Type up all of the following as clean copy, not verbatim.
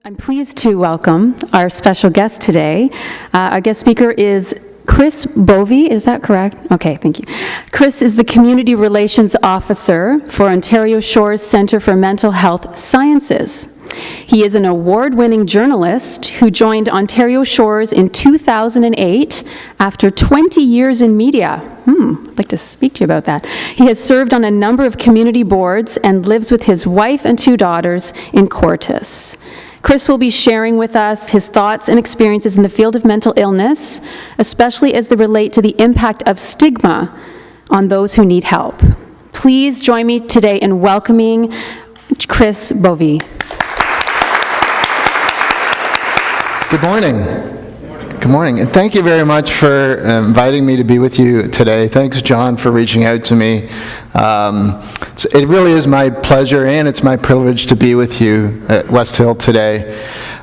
I'm pleased to welcome our special guest today. Our guest speaker is Chris Bovie, is that correct? Okay, thank you. Chris is the Community Relations Officer for Ontario Shores Centre for Mental Health Sciences. He is an award-winning journalist who joined Ontario Shores in 2008 after 20 years in media. I'd like to speak to you about that. He has served on a number of community boards and lives with his wife and 2 daughters in Cortus. Chris will be sharing with us his thoughts and experiences in the field of mental illness, especially as they relate to the impact of stigma on those who need help. Please join me today in welcoming Chris Bovie. Good morning. Good morning, and thank you very much for inviting me to be with you today. Thanks, John, for reaching out to me. It really is my pleasure and it's my privilege to be with you at West Hill today.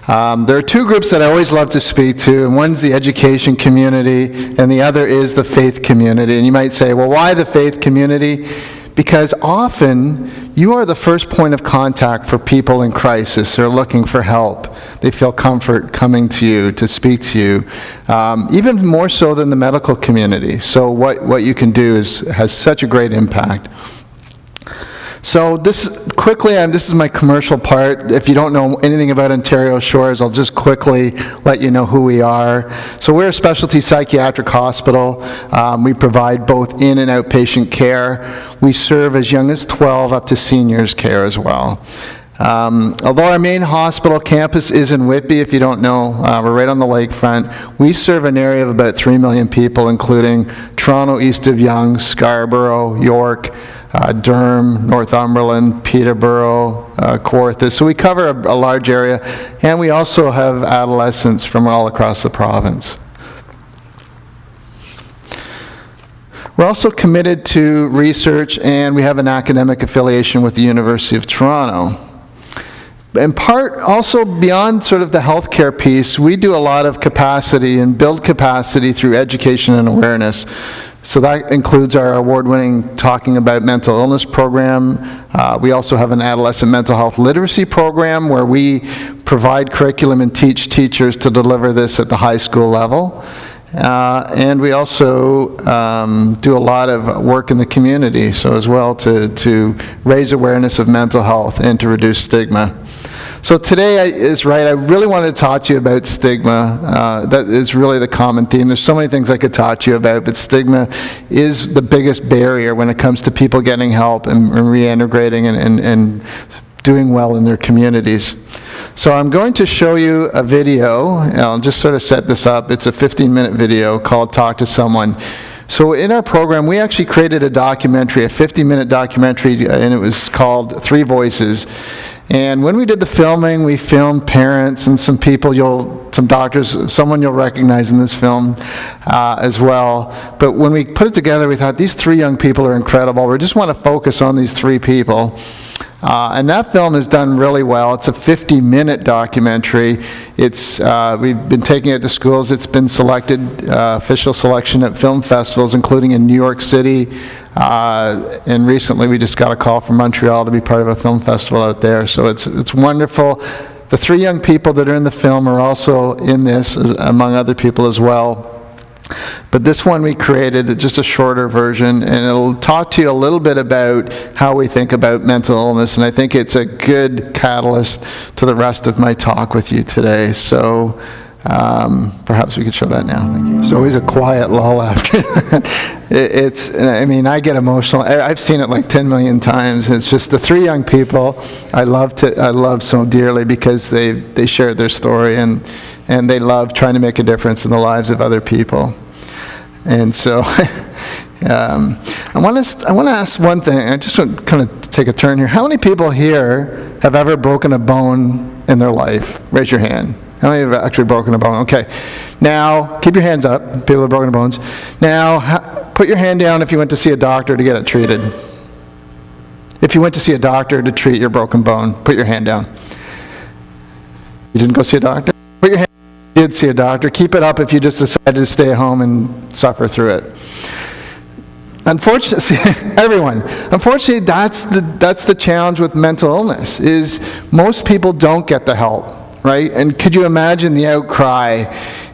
There are 2 groups that I always love to speak to, and one's the education community, and the other is the faith community. And you might say, well, why the faith community? Because often you are the first point of contact for people in crisis. They're looking for help. They feel comfort coming to you to speak to you, even more so than the medical community. So what you can do has such a great impact. So this is my commercial part. If you don't know anything about Ontario Shores, I'll just quickly let you know who we are. So we're a specialty psychiatric hospital. We provide both in and outpatient care. We serve as young as 12 up to seniors care as well. Although our main hospital campus is in Whitby, if you don't know, we're right on the lakefront. We serve an area of about 3 million people, including Toronto, east of Yonge, Scarborough, York, Durham, Northumberland, Peterborough, Corthus. So we cover a large area, and we also have adolescents from all across the province. We're also committed to research, and we have an academic affiliation with the University of Toronto. In part, also beyond sort of the healthcare piece, we do a lot of capacity and build capacity through education and awareness. So that includes our award-winning Talking About Mental Illness program. We also have an adolescent mental health literacy program where we provide curriculum and teach teachers to deliver this at the high school level. And we also do a lot of work in the community, so as well to raise awareness of mental health and to reduce stigma. So today I really wanted to talk to you about stigma. That is really the common theme. There's so many things I could talk to you about, but stigma is the biggest barrier when it comes to people getting help and reintegrating and doing well in their communities. So I'm going to show you a video, and I'll just sort of set this up. It's a 15-minute video called Talk to Someone. So in our program, we actually created a documentary, a 50-minute documentary, and it was called 3 Voices. And when we did the filming, we filmed parents and some people, some doctors, someone you'll recognize in this film as well. But when we put it together, we thought these 3 young people are incredible. We just want to focus on these 3 people. And that film is done really well. It's a 50-minute documentary. We've been taking it to schools. It's been selected, official selection at film festivals, including in New York City. And recently we just got a call from Montreal to be part of a film festival out there. So it's wonderful. The 3 young people that are in the film are also in this, among other people as well. But this one we created, just a shorter version, and it'll talk to you a little bit about how we think about mental illness, and I think it's a good catalyst to the rest of my talk with you today. So perhaps we could show that now. Thank you. It's always a quiet lull after I get emotional. I've seen it like 10 million times. It's just the 3 young people I love so dearly because they shared their story and they love trying to make a difference in the lives of other people. And so I want to ask one thing. I just want to kind of take a turn here. How many people here have ever broken a bone in their life? Raise your hand. How many have actually broken a bone? Okay. Now, keep your hands up, people who have broken bones. Now, put your hand down if you went to see a doctor to get it treated. If you went to see a doctor to treat your broken bone, put your hand down. You didn't go see a doctor? Put your hand down if you did see a doctor. Keep it up if you just decided to stay home and suffer through it. Unfortunately, that's the challenge with mental illness, is most people don't get the help right? And could you imagine the outcry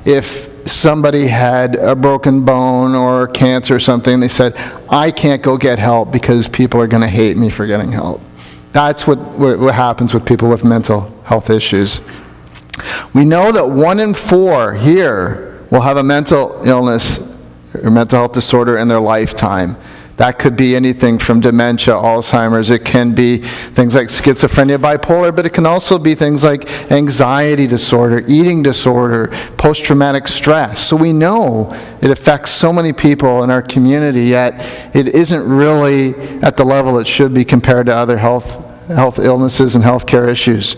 if somebody had a broken bone or cancer or something, they said, I can't go get help because people are going to hate me for getting help. That's what happens with people with mental health issues. We know that 1 in 4 here will have a mental illness or mental health disorder in their lifetime. That could be anything from dementia, Alzheimer's. It can be things like schizophrenia, bipolar, but it can also be things like anxiety disorder, eating disorder, post-traumatic stress. So we know it affects so many people in our community, yet it isn't really at the level it should be compared to other health illnesses and healthcare issues.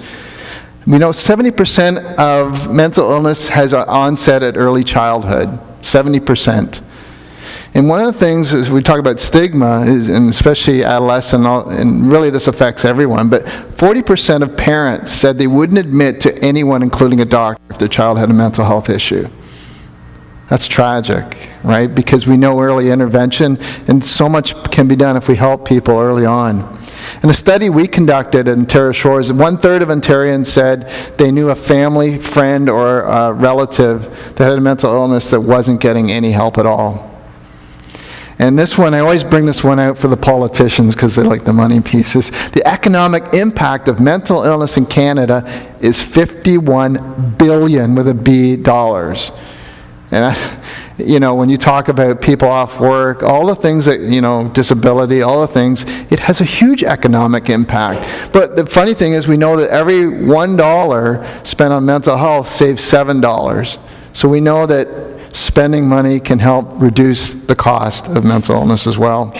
We know 70% of mental illness has an onset at early childhood, 70%. And one of the things is we talk about stigma, and especially adolescent, and really this affects everyone, but 40% of parents said they wouldn't admit to anyone, including a doctor, if their child had a mental health issue. That's tragic, right? Because we know early intervention, and so much can be done if we help people early on. In a study we conducted in Ontario Shores, 1/3 of Ontarians said they knew a family, friend, or a relative that had a mental illness that wasn't getting any help at all. And this one, I always bring this one out for the politicians because they like the money pieces. The economic impact of mental illness in Canada is $51 billion with a B dollars. And when you talk about people off work, all the things that, disability, all the things, it has a huge economic impact. But the funny thing is we know that every $1 spent on mental health saves $7. So we know that spending money can help reduce the cost of mental illness as well.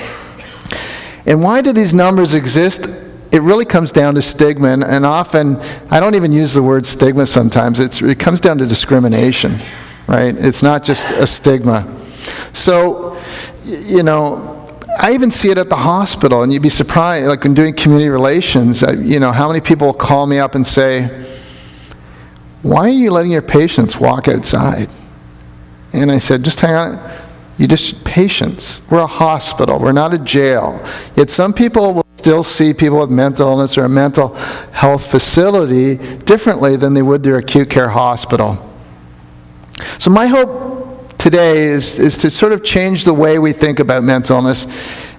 And why do these numbers exist? It really comes down to stigma, and often, I don't even use the word stigma sometimes, it comes down to discrimination, right? It's not just a stigma. So, I even see it at the hospital, and you'd be surprised, like when doing community relations, how many people call me up and say, why are you letting your patients walk outside? And I said, just hang on. You just patients. We're a hospital. We're not a jail. Yet some people will still see people with mental illness or a mental health facility differently than they would their acute care hospital. So my hope today is to sort of change the way we think about mental illness.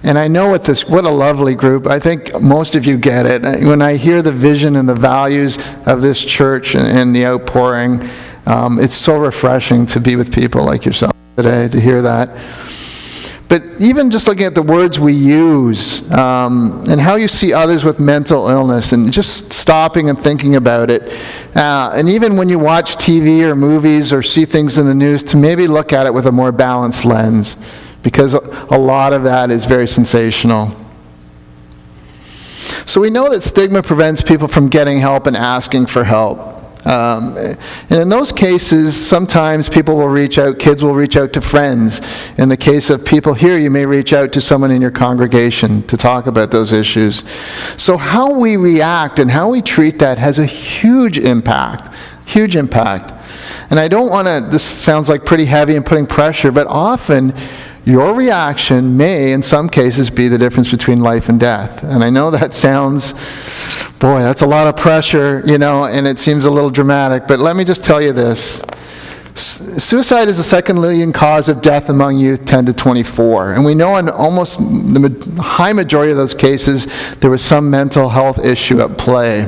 And I know what a lovely group. I think most of you get it. When I hear the vision and the values of this church and the outpouring, it's so refreshing to be with people like yourself today, to hear that. But even just looking at the words we use, and how you see others with mental illness, and just stopping and thinking about it, and even when you watch TV or movies or see things in the news, to maybe look at it with a more balanced lens, because a lot of that is very sensational. So we know that stigma prevents people from getting help and asking for help. And in those cases, sometimes people will reach out, kids will reach out to friends. In the case of people here, you may reach out to someone in your congregation to talk about those issues. So how we react and how we treat that has a huge impact, huge impact. And I don't want to, this sounds like pretty heavy and putting pressure, but often your reaction may, in some cases, be the difference between life and death. And I know that sounds, boy, that's a lot of pressure, and it seems a little dramatic. But let me just tell you this. Suicide is the second leading cause of death among youth 10 to 24. And we know in almost the high majority of those cases, there was some mental health issue at play.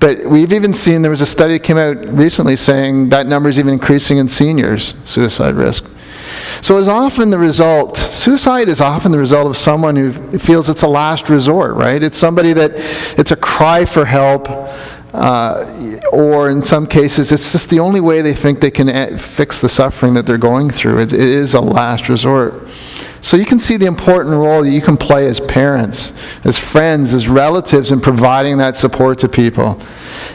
But we've even seen, there was a study that came out recently saying that number is even increasing in seniors, suicide risk. So suicide is often the result of someone who feels it's a last resort, right? It's somebody it's a cry for help, or in some cases, it's just the only way they think they can fix the suffering that they're going through. It is a last resort. So you can see the important role that you can play as parents, as friends, as relatives in providing that support to people.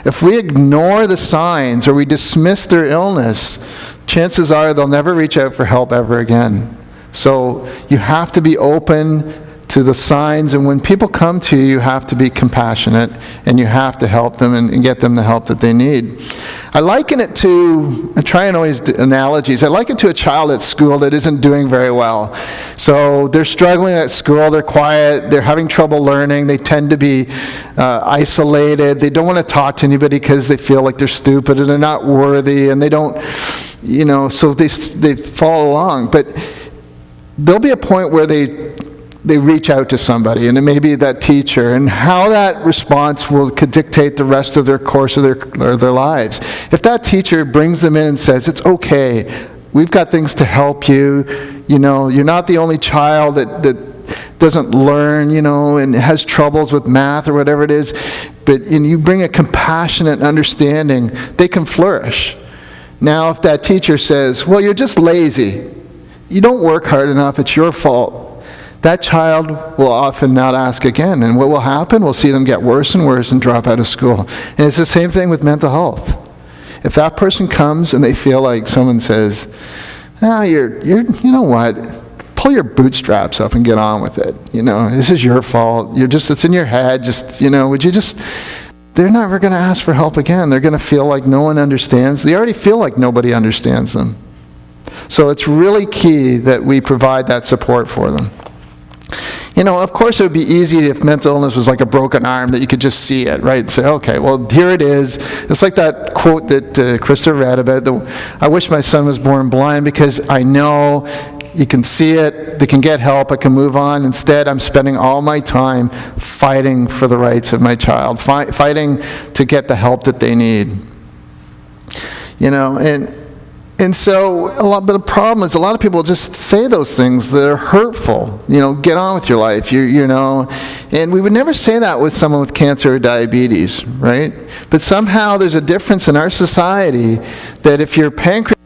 If we ignore the signs or we dismiss their illness, chances are they'll never reach out for help ever again. So you have to be open to the signs, and when people come to you, you have to be compassionate, and you have to help them and get them the help that they need. I liken it to, I try and always do analogies, I liken it to a child at school that isn't doing very well. So they're struggling at school, they're quiet, they're having trouble learning, they tend to be isolated, they don't want to talk to anybody because they feel like they're stupid and they're not worthy, and they don't, so they follow along. But there'll be a point where they reach out to somebody, and it may be that teacher, and how that response could dictate the rest of their course of their lives. If that teacher brings them in and says, it's okay, we've got things to help you, you're not the only child that doesn't learn, and has troubles with math or whatever it is, but you bring a compassionate understanding, they can flourish. Now, if that teacher says, well, you're just lazy, you don't work hard enough, it's your fault, that child will often not ask again. And what will happen? We'll see them get worse and worse and drop out of school. And it's the same thing with mental health. If that person comes and they feel like someone says, you know what, pull your bootstraps up and get on with it. This is your fault. It's in your head. They're never going to ask for help again. They're going to feel like no one understands. They already feel like nobody understands them. So it's really key that we provide that support for them. Of course it would be easy if mental illness was like a broken arm, that you could just see it, right? And say, okay, well, here it is. It's like that quote that Krista read about, I wish my son was born blind, because I know you can see it, they can get help, I can move on. Instead, I'm spending all my time fighting for the rights of my child, fighting to get the help that they need. And so, but the problem is a lot of people just say those things that are hurtful. Get on with your life, and we would never say that with someone with cancer or diabetes, right? But somehow there's a difference in our society that if your pancreas...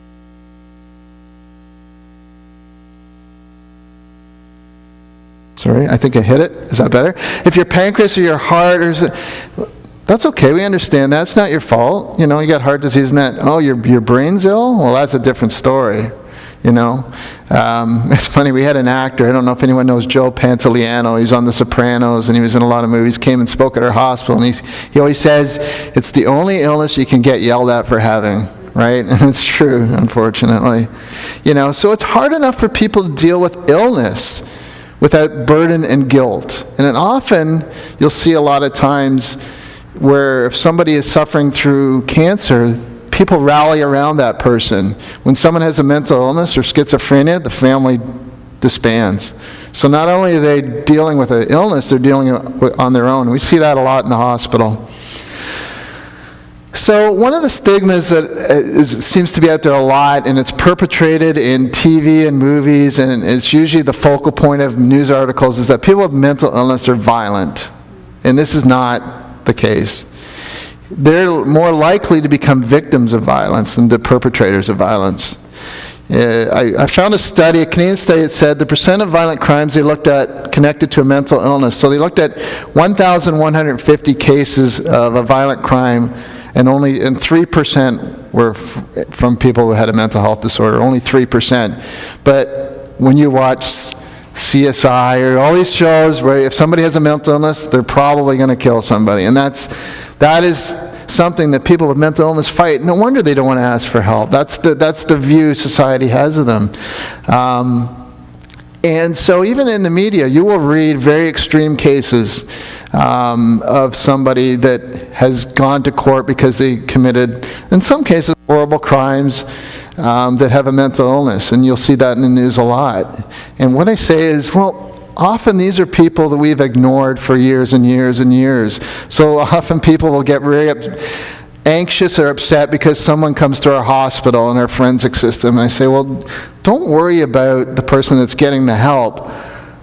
Sorry, I think I hit it. Is that better? If your pancreas or your heart that's okay, we understand that. It's not your fault. You got heart disease and that, your brain's ill? Well, that's a different story. It's funny, we had an actor, I don't know if anyone knows Joe Pantoliano, he's on The Sopranos, and he was in a lot of movies, came and spoke at our hospital, and he always says, it's the only illness you can get yelled at for having, right? And it's true, unfortunately. So it's hard enough for people to deal with illness without burden and guilt. And then often, you'll see a lot of times where if somebody is suffering through cancer, people rally around that person. When someone has a mental illness or schizophrenia, the family disbands. So not only are they dealing with an illness, they're dealing on their own. We see that a lot in the hospital. So one of the stigmas that seems to be out there a lot, and it's perpetrated in TV and movies, and it's usually the focal point of news articles, is that people with mental illness are violent. And this is not the case. They're more likely to become victims of violence than the perpetrators of violence. I found a Canadian study that said the percent of violent crimes they looked at connected to a mental illness. So they looked at 1,150 cases of a violent crime, and 3% were from people who had a mental health disorder, only 3%. But when you watch CSI or all these shows where if somebody has a mental illness, they're probably going to kill somebody. And that is something that people with mental illness fight. No wonder they don't want to ask for help. That's the view society has of them. And so even in the media, you will read very extreme cases of somebody that has gone to court because they committed, in some cases, horrible crimes that have a mental illness. And you'll see that in the news a lot. And what I say is, well, often these are people that we've ignored for years and years and years. So often people will get very anxious or upset because someone comes to our hospital in our forensic system. And I say, well, don't worry about the person that's getting the help.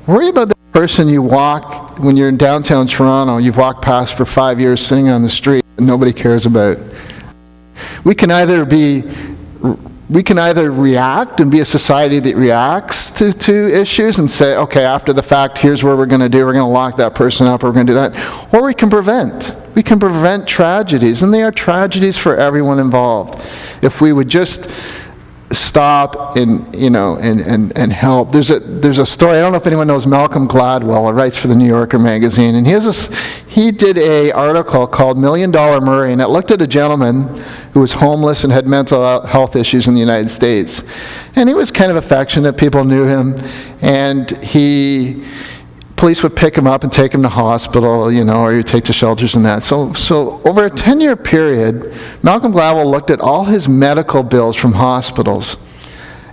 Worry about the person you walk, when you're in downtown Toronto, you've walked past for 5 years sitting on the street and nobody cares about. We can either react and be a society that reacts to issues and say, okay, after the fact, here's what we're going to do. We're going to lock that person up. We're going to do that. Or we can prevent. We can prevent tragedies, and they are tragedies for everyone involved. If we would just stop and help. There's a story. I don't know if anyone knows Malcolm Gladwell, who writes for the New Yorker magazine, and he did a article called $1 Million Murray, and it looked at a gentleman who was homeless and had mental health issues in the United States. And he was kind of affectionate. People knew him, and police would pick him up and take him to hospital, or you take to shelters and that. So over a 10-year period, Malcolm Gladwell looked at all his medical bills from hospitals.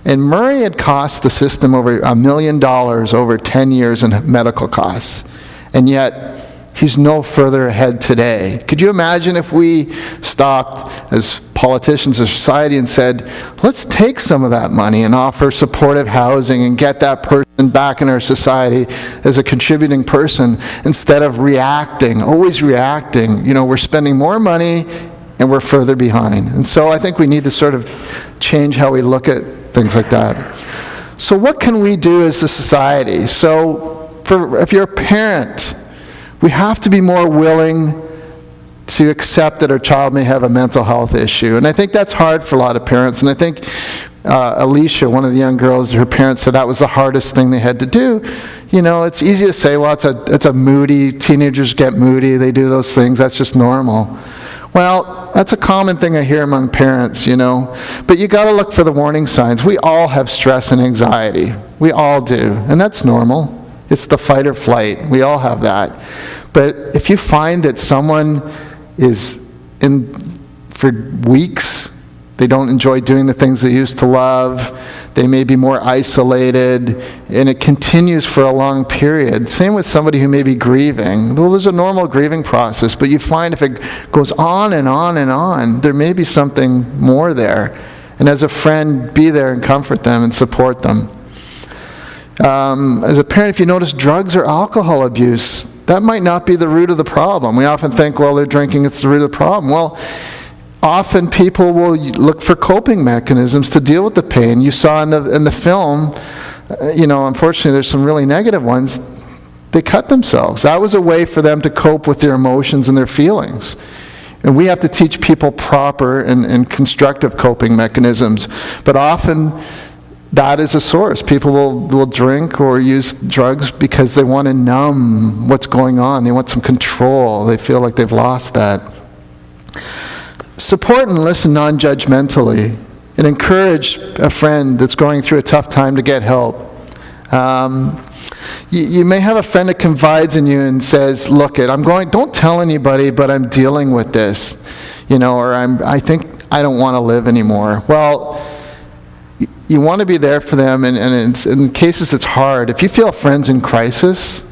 And Murray had cost the system over $1 million over 10 years in medical costs. And yet, he's no further ahead today. Could you imagine if we stopped as politicians or society and said, let's take some of that money and offer supportive housing and get that person back in our society as a contributing person instead of always reacting. We're spending more money and we're further behind. And so I think we need to sort of change how we look at things like that. So what can we do as a society? So if you're a parent, we have to be more willing to accept that our child may have a mental health issue. And I think that's hard for a lot of parents. And I think Alicia, one of the young girls, her parents said that was the hardest thing they had to do. It's easy to say, well, it's a moody, teenagers get moody, they do those things, that's just normal. Well, that's a common thing I hear among parents, But you got to look for the warning signs. We all have stress and anxiety. We all do. And that's normal. It's the fight or flight. We all have that. But if you find that someone is for weeks, they don't enjoy doing the things they used to love, they may be more isolated, and it continues for a long period. Same with somebody who may be grieving. Well, there's a normal grieving process, but you find if it goes on and on and on, there may be something more there. And as a friend, be there and comfort them and support them. As a parent, if you notice drugs or alcohol abuse, that might not be the root of the problem. We often think, well, they're drinking, it's the root of the problem. Well, often people will look for coping mechanisms to deal with the pain. You saw in the film, unfortunately there's some really negative ones. They cut themselves. That was a way for them to cope with their emotions and their feelings. And we have to teach people proper and constructive coping mechanisms. But often, that is a source. People will drink or use drugs because they want to numb what's going on. They want some control. They feel like they've lost that. Support and listen non-judgmentally and encourage a friend that's going through a tough time to get help. You may have a friend that confides in you and says, look, don't tell anybody, but I'm dealing with this, or I think I don't want to live anymore. Well, you want to be there for them, and in cases it's hard. If you feel a friend's in crisis,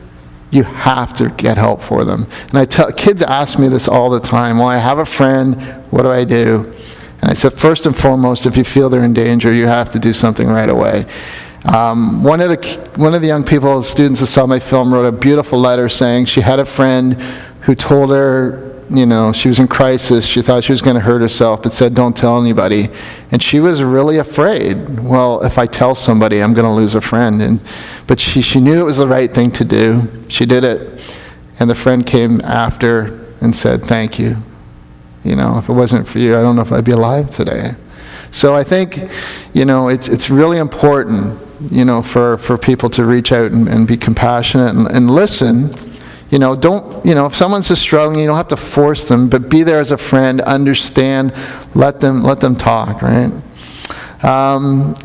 you have to get help for them. And kids ask me this all the time. Well, I have a friend, what do I do? And I said, first and foremost, if you feel they're in danger, you have to do something right away. One of the young people, students that saw my film, wrote a beautiful letter saying she had a friend who told her, she was in crisis, she thought she was going to hurt herself, but said, don't tell anybody. And she was really afraid. Well, if I tell somebody, I'm going to lose a friend. But she knew it was the right thing to do. She did it. And the friend came after and said, thank you. If it wasn't for you, I don't know if I'd be alive today. So I think, it's really important, for people to reach out and be compassionate and listen. If someone's just struggling, you don't have to force them, but be there as a friend, understand, let them talk, right?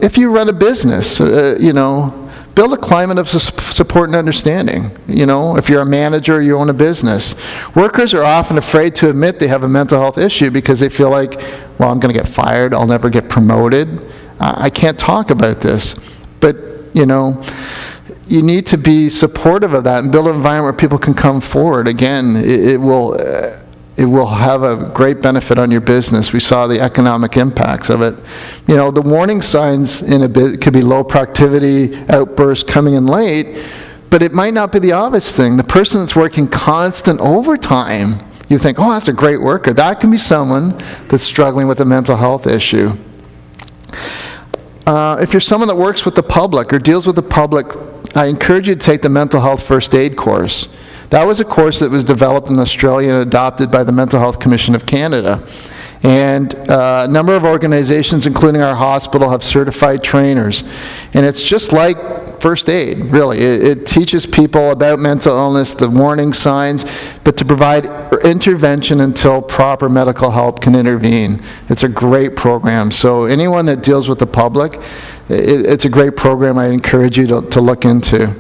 If you run a business, build a climate of support and understanding. If you're a manager, you own a business. Workers are often afraid to admit they have a mental health issue because they feel like, well, I'm going to get fired, I'll never get promoted, I can't talk about this. But, you need to be supportive of that and build an environment where people can come forward. Again, it will have a great benefit on your business. We saw the economic impacts of it. The warning signs in a bit could be low productivity, outbursts, coming in late, but it might not be the obvious thing. The person that's working constant overtime, you think, oh, that's a great worker. That can be someone that's struggling with a mental health issue. If you're someone that works with the public or deals with the public, I encourage you to take the Mental Health First Aid course. That was a course that was developed in Australia and adopted by the Mental Health Commission of Canada. And a number of organizations, including our hospital, have certified trainers. And it's just like first aid, really. It teaches people about mental illness, the warning signs, but to provide intervention until proper medical help can intervene. It's a great program. So anyone that deals with the public, it's a great program I encourage you to look into.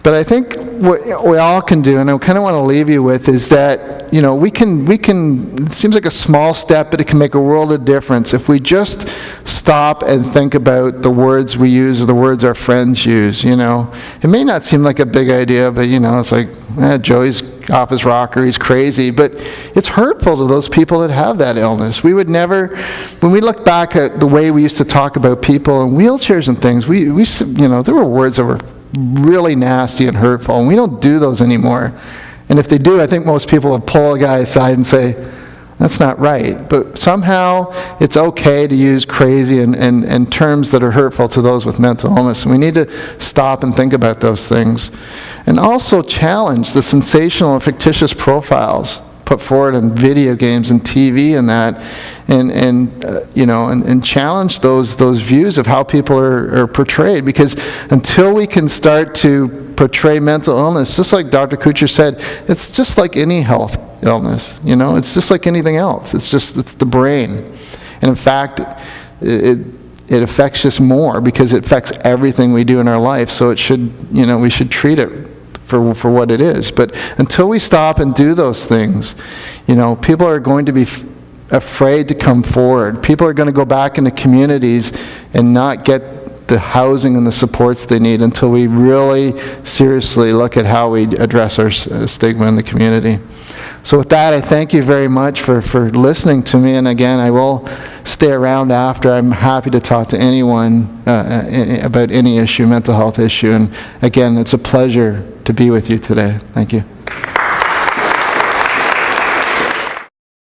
But I think what we all can do, and I kind of want to leave you with, is that, we can, it seems like a small step, but it can make a world of difference if we just stop and think about the words we use or the words our friends use, It may not seem like a big idea, but, it's like, Joey's off his rocker, he's crazy, but it's hurtful to those people that have that illness. We would never, when we look back at the way we used to talk about people in wheelchairs and things, we there were words that were really nasty and hurtful, and we don't do those anymore. And if they do, I think most people would pull a guy aside and say, that's not right. But somehow it's okay to use crazy and terms that are hurtful to those with mental illness. And we need to stop and think about those things. And also challenge the sensational and fictitious profiles put forward in video games and TV and that, and challenge those views of how people are portrayed. Because until we can start to portray mental illness, just like Dr. Kuchar said, it's just like any health illness. It's just like anything else. It's the brain, and in fact, it affects us more because it affects everything we do in our life. So it should, we should treat it for what it is. But until we stop and do those things, people are going to be afraid to come forward. People are going to go back into communities and not get the housing and the supports they need until we really seriously look at how we address our stigma in the community. So with that, I thank you very much for listening to me. And again, I will stay around after. I'm happy to talk to anyone about any issue, mental health issue. And again, it's a pleasure to be with you today. Thank you.